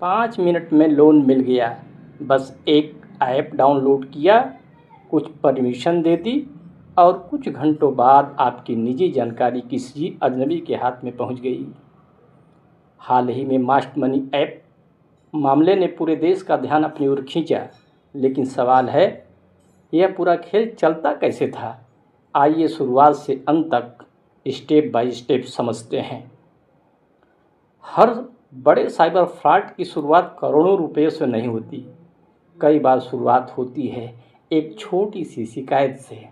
5 minute में loan मिल गया। बस एक ऐप डाउनलोड किया, कुछ परमिशन दे दी और कुछ घंटों बाद आपकी निजी जानकारी किसी अजनबी के हाथ में पहुंच गई। हाल ही में मास्ट मनी ऐप मामले ने पूरे देश का ध्यान अपनी ओर खींचा, लेकिन सवाल है, यह पूरा खेल चलता कैसे था? आइए शुरुआत से अंत तक स्टेप बाय स्टेप समझते हैं। हर बड़े साइबर फ्रॉड की शुरुआत करोड़ों रुपए से नहीं होती। कई बार शुरुआत होती है एक छोटी सी शिकायत से।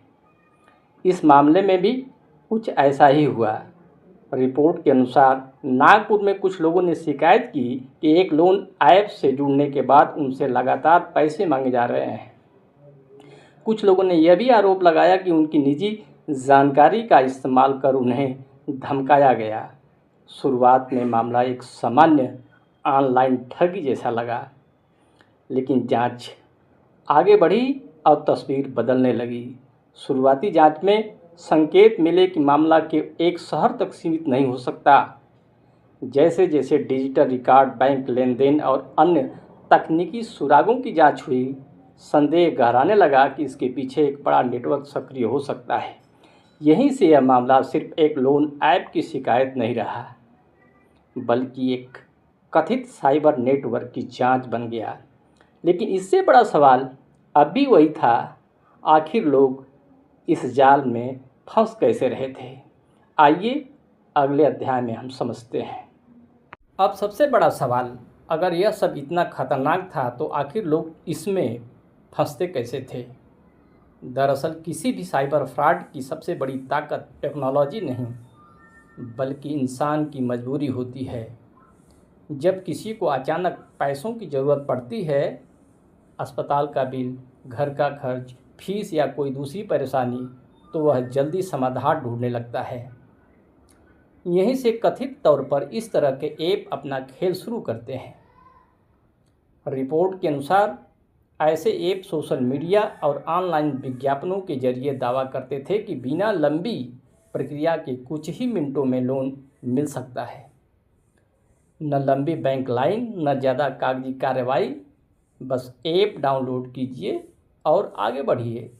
इस मामले में भी कुछ ऐसा ही हुआ। रिपोर्ट के अनुसार नागपुर में कुछ लोगों ने शिकायत की कि एक लोन ऐप से जुड़ने के बाद उनसे लगातार पैसे मांगे जा रहे हैं। कुछ लोगों ने यह भी आरोप लगाया कि उनकी निजी जानकारी का इस्तेमाल कर उन्हें धमकाया गया। शुरुआत में मामला एक सामान्य ऑनलाइन ठगी जैसा लगा, लेकिन जांच आगे बढ़ी और तस्वीर बदलने लगी। शुरुआती जांच में संकेत मिले कि मामला के एक शहर तक सीमित नहीं हो सकता। जैसे जैसे डिजिटल रिकॉर्ड, बैंक लेन देन और अन्य तकनीकी सुरागों की जांच हुई, संदेह गहराने लगा कि इसके पीछे एक बड़ा नेटवर्क सक्रिय हो सकता है। यहीं से यह मामला सिर्फ एक लोन ऐप की शिकायत नहीं रहा, बल्कि एक कथित साइबर नेटवर्क की जांच बन गया। लेकिन इससे बड़ा सवाल अब भी वही था, आखिर लोग इस जाल में फंस कैसे रहे थे? आइए अगले अध्याय में हम समझते हैं। अब सबसे बड़ा सवाल, अगर यह सब इतना खतरनाक था तो आखिर लोग इसमें फंसते कैसे थे? दरअसल किसी भी साइबर फ्रॉड की सबसे बड़ी ताकत टेक्नोलॉजी नहीं, बल्कि इंसान की मजबूरी होती है। जब किसी को अचानक पैसों की ज़रूरत पड़ती है, अस्पताल का बिल, घर का खर्च, फीस या कोई दूसरी परेशानी, तो वह जल्दी समाधान ढूंढने लगता है। यहीं से कथित तौर पर इस तरह के ऐप अपना खेल शुरू करते हैं। रिपोर्ट के अनुसार ऐसे ऐप सोशल मीडिया और ऑनलाइन विज्ञापनों के जरिए दावा करते थे कि बिना लंबी प्रक्रिया के कुछ ही मिनटों में लोन मिल सकता है। न लंबी बैंक लाइन, न ज़्यादा कागजी कार्रवाई, बस ऐप डाउनलोड कीजिए और आगे बढ़िए।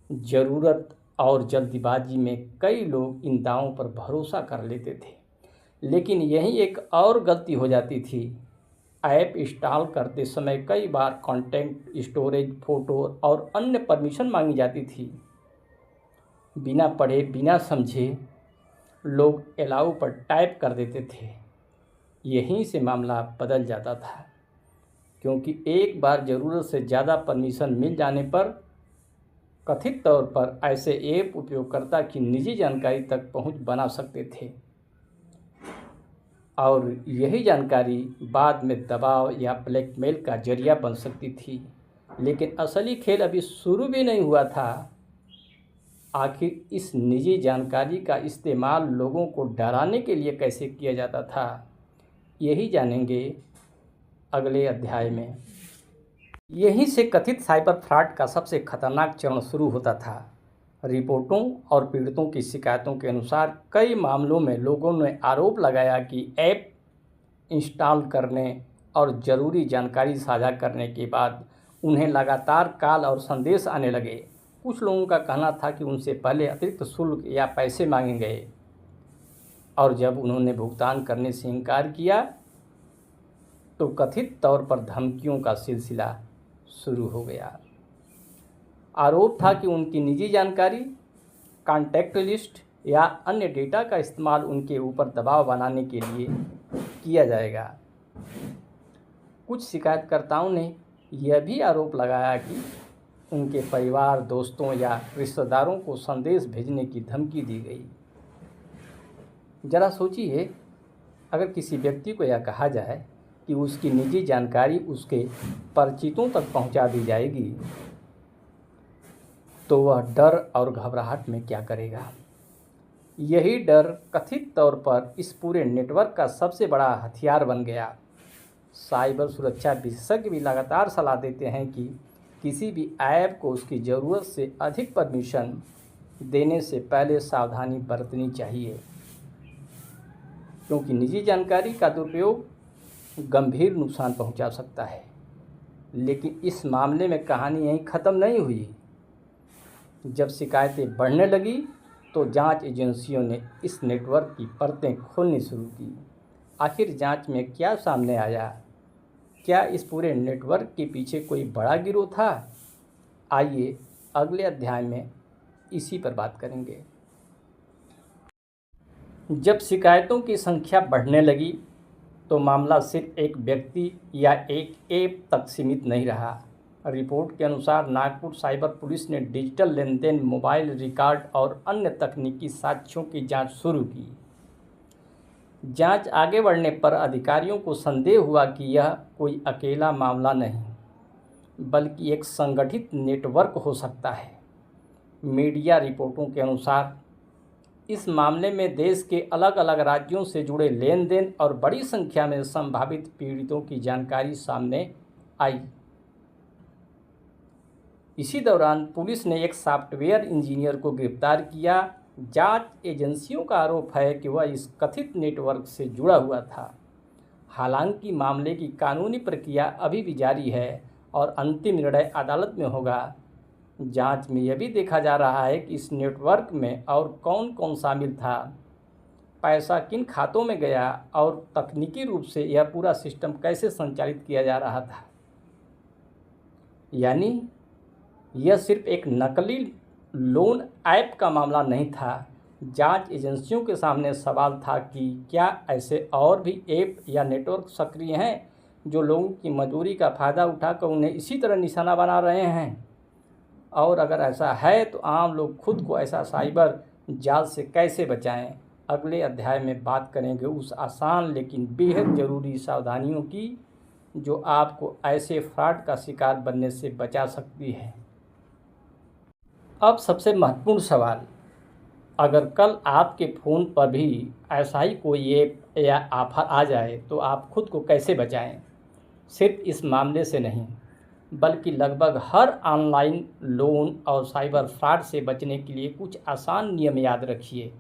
ज़रूरत और जल्दीबाजी में कई लोग इन दावों पर भरोसा कर लेते थे, लेकिन यही एक और गलती हो जाती थी। ऐप इंस्टॉल करते समय कई बार कंटेंट, स्टोरेज, फ़ोटो और अन्य परमिशन मांगी जाती थी। बिना पढ़े, बिना समझे लोग अलाउ पर टाइप कर देते थे। यहीं से मामला बदल जाता था, क्योंकि एक बार ज़रूरत से ज़्यादा परमिशन मिल जाने पर कथित तौर पर ऐसे ऐप उपयोगकर्ता की निजी जानकारी तक पहुंच बना सकते थे और यही जानकारी बाद में दबाव या ब्लैकमेल का जरिया बन सकती थी। लेकिन असली खेल अभी शुरू भी नहीं हुआ था। आखिर इस निजी जानकारी का इस्तेमाल लोगों को डराने के लिए कैसे किया जाता था, यही जानेंगे अगले अध्याय में। यहीं से कथित साइबर फ्रॉड का सबसे खतरनाक चरण शुरू होता था। रिपोर्टों और पीड़ितों की शिकायतों के अनुसार कई मामलों में लोगों ने आरोप लगाया कि ऐप इंस्टॉल करने और ज़रूरी जानकारी साझा करने के बाद उन्हें लगातार कॉल और संदेश आने लगे। कुछ लोगों का कहना था कि उनसे पहले अतिरिक्त शुल्क या पैसे मांगे गए और जब उन्होंने भुगतान करने से इनकार किया तो कथित तौर पर धमकियों का सिलसिला शुरू हो गया। आरोप था कि उनकी निजी जानकारी, कॉन्टैक्ट लिस्ट या अन्य डेटा का इस्तेमाल उनके ऊपर दबाव बनाने के लिए किया जाएगा। कुछ शिकायतकर्ताओं ने यह भी आरोप लगाया कि उनके परिवार, दोस्तों या रिश्तेदारों को संदेश भेजने की धमकी दी गई। ज़रा सोचिए, अगर किसी व्यक्ति को यह कहा जाए कि उसकी निजी जानकारी उसके परिचितों तक पहुंचा दी जाएगी, तो वह डर और घबराहट में क्या करेगा? यही डर कथित तौर पर इस पूरे नेटवर्क का सबसे बड़ा हथियार बन गया। साइबर सुरक्षा विशेषज्ञ भी लगातार सलाह देते हैं कि किसी भी ऐप को उसकी ज़रूरत से अधिक परमिशन देने से पहले सावधानी बरतनी चाहिए, क्योंकि निजी जानकारी का दुरुपयोग गंभीर नुकसान पहुंचा सकता है। लेकिन इस मामले में कहानी यहीं ख़त्म नहीं हुई। जब शिकायतें बढ़ने लगी तो जांच एजेंसियों ने इस नेटवर्क की परतें खोलनी शुरू की। आखिर जांच में क्या सामने आया? क्या इस पूरे नेटवर्क के पीछे कोई बड़ा गिरोह था? आइए अगले अध्याय में इसी पर बात करेंगे। जब शिकायतों की संख्या बढ़ने लगी तो मामला सिर्फ एक व्यक्ति या एक ऐप तक सीमित नहीं रहा। रिपोर्ट के अनुसार नागपुर साइबर पुलिस ने डिजिटल लेनदेन, मोबाइल रिकॉर्ड और अन्य तकनीकी साक्ष्यों की जांच शुरू की। जांच आगे बढ़ने पर अधिकारियों को संदेह हुआ कि यह कोई अकेला मामला नहीं, बल्कि एक संगठित नेटवर्क हो सकता है। मीडिया रिपोर्टों के अनुसार इस मामले में देश के अलग अलग राज्यों से जुड़े लेन देन और बड़ी संख्या में संभावित पीड़ितों की जानकारी सामने आई। इसी दौरान पुलिस ने एक सॉफ्टवेयर इंजीनियर को गिरफ्तार किया। जांच एजेंसियों का आरोप है कि वह इस कथित नेटवर्क से जुड़ा हुआ था। हालांकि मामले की कानूनी प्रक्रिया अभी भी जारी है और अंतिम निर्णय अदालत में होगा। जांच में यह भी देखा जा रहा है कि इस नेटवर्क में और कौन कौन शामिल था, पैसा किन खातों में गया और तकनीकी रूप से यह पूरा सिस्टम कैसे संचालित किया जा रहा था। यानी यह सिर्फ एक नकली लोन ऐप का मामला नहीं था। जांच एजेंसियों के सामने सवाल था कि क्या ऐसे और भी ऐप या नेटवर्क सक्रिय हैं जो लोगों की मजबूरी का फ़ायदा उठाकर उन्हें इसी तरह निशाना बना रहे हैं, और अगर ऐसा है तो आम लोग खुद को ऐसा साइबर जाल से कैसे बचाएं। अगले अध्याय में बात करेंगे उस आसान लेकिन बेहद ज़रूरी सावधानियों की जो आपको ऐसे फ्रॉड का शिकार बनने से बचा सकती है। अब सबसे महत्वपूर्ण सवाल, अगर कल आपके फ़ोन पर भी ऐसा ही कोई ऐप या ऑफ़र आ जाए तो आप खुद को कैसे बचाएं? सिर्फ इस मामले से नहीं, बल्कि लगभग हर ऑनलाइन लोन और साइबर फ्रॉड से बचने के लिए कुछ आसान नियम याद रखिए।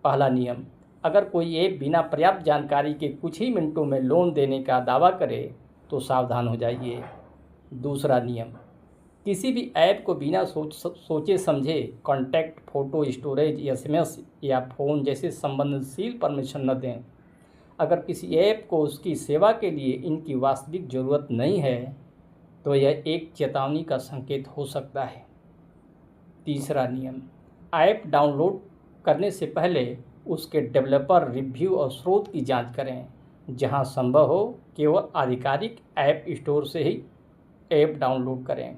पहला नियम, अगर कोई ऐप बिना पर्याप्त जानकारी के कुछ ही मिनटों में लोन देने का दावा करे तो सावधान हो जाइए। दूसरा नियम, किसी भी ऐप को बिना सोचे समझे कॉन्टैक्ट, फ़ोटो, स्टोरेज, एसएमएस या फ़ोन जैसे संवेदनशील परमिशन न दें। अगर किसी ऐप को उसकी सेवा के लिए इनकी वास्तविक ज़रूरत नहीं है तो यह एक चेतावनी का संकेत हो सकता है। तीसरा नियम, ऐप डाउनलोड करने से पहले उसके डेवलपर, रिव्यू और स्रोत की जांच करें। जहां संभव हो केवल आधिकारिक ऐप स्टोर से ही ऐप डाउनलोड करें।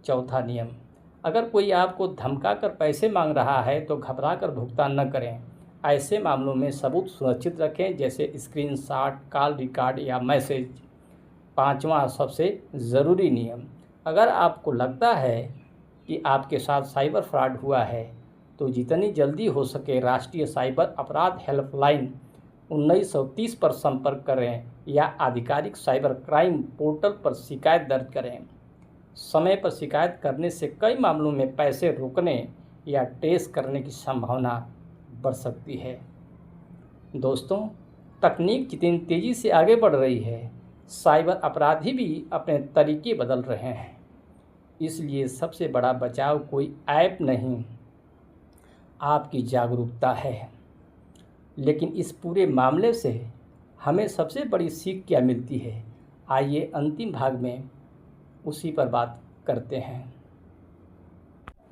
चौथा नियम, अगर कोई आपको धमकाकर पैसे मांग रहा है तो घबराकर भुगतान न करें। ऐसे मामलों में सबूत सुरक्षित रखें, जैसे स्क्रीनशॉट, कॉल रिकॉर्ड या मैसेज। पांचवा सबसे ज़रूरी नियम, अगर आपको लगता है कि आपके साथ साइबर फ्रॉड हुआ है तो जितनी जल्दी हो सके राष्ट्रीय साइबर अपराध हेल्पलाइन 1930 पर संपर्क करें या आधिकारिक साइबर क्राइम पोर्टल पर शिकायत दर्ज करें। समय पर शिकायत करने से कई मामलों में पैसे रोकने या ट्रेस करने की संभावना बढ़ सकती है। दोस्तों, तकनीक जितनी तेज़ी से आगे बढ़ रही है, साइबर अपराधी भी अपने तरीके बदल रहे हैं। इसलिए सबसे बड़ा बचाव कोई ऐप नहीं, आपकी जागरूकता है। लेकिन इस पूरे मामले से हमें सबसे बड़ी सीख क्या मिलती है? आइए अंतिम भाग में उसी पर बात करते हैं।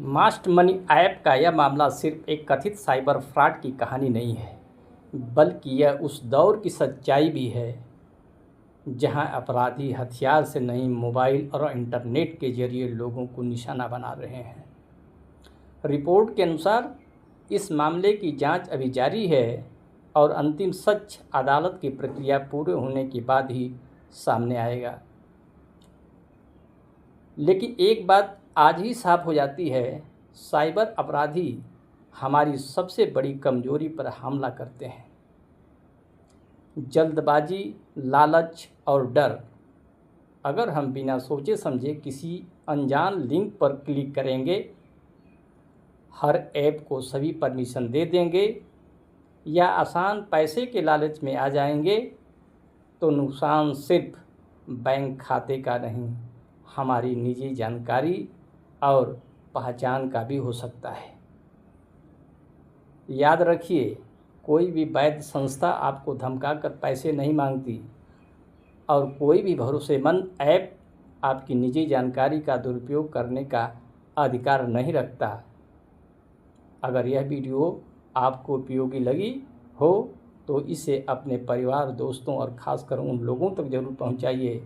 मास्ट मनी ऐप का यह मामला सिर्फ एक कथित साइबर फ्रॉड की कहानी नहीं है, बल्कि यह उस दौर की सच्चाई भी है जहां अपराधी हथियार से नहीं, मोबाइल और इंटरनेट के जरिए लोगों को निशाना बना रहे हैं। रिपोर्ट के अनुसार इस मामले की जांच अभी जारी है और अंतिम सच अदालत की प्रक्रिया पूरे होने के बाद ही सामने आएगा। लेकिन एक बात आज ही साफ हो जाती है, साइबर अपराधी हमारी सबसे बड़ी कमजोरी पर हमला करते हैं। जल्दबाजी, लालच और डर। अगर हम बिना सोचे समझे किसी अनजान लिंक पर क्लिक करेंगे, हर ऐप को सभी परमिशन दे देंगे या आसान पैसे के लालच में आ जाएंगे, तो नुकसान सिर्फ बैंक खाते का नहीं, हमारी निजी जानकारी और पहचान का भी हो सकता है। याद रखिए, कोई भी वैध संस्था आपको धमकाकर पैसे नहीं मांगती और कोई भी भरोसेमंद ऐप आपकी निजी जानकारी का दुरुपयोग करने का अधिकार नहीं रखता। अगर यह वीडियो आपको उपयोगी लगी हो तो इसे अपने परिवार, दोस्तों और ख़ासकर उन लोगों तक ज़रूर पहुंचाइए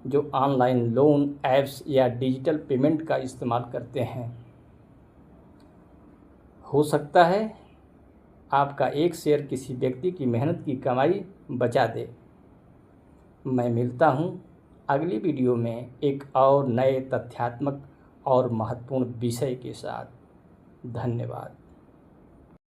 जो ऑनलाइन लोन ऐप्स या डिजिटल पेमेंट का इस्तेमाल करते हैं। हो सकता है आपका एक शेयर किसी व्यक्ति की मेहनत की कमाई बचा दे। मैं मिलता हूँ अगली वीडियो में एक और नए तथ्यात्मक और महत्वपूर्ण विषय के साथ। धन्यवाद।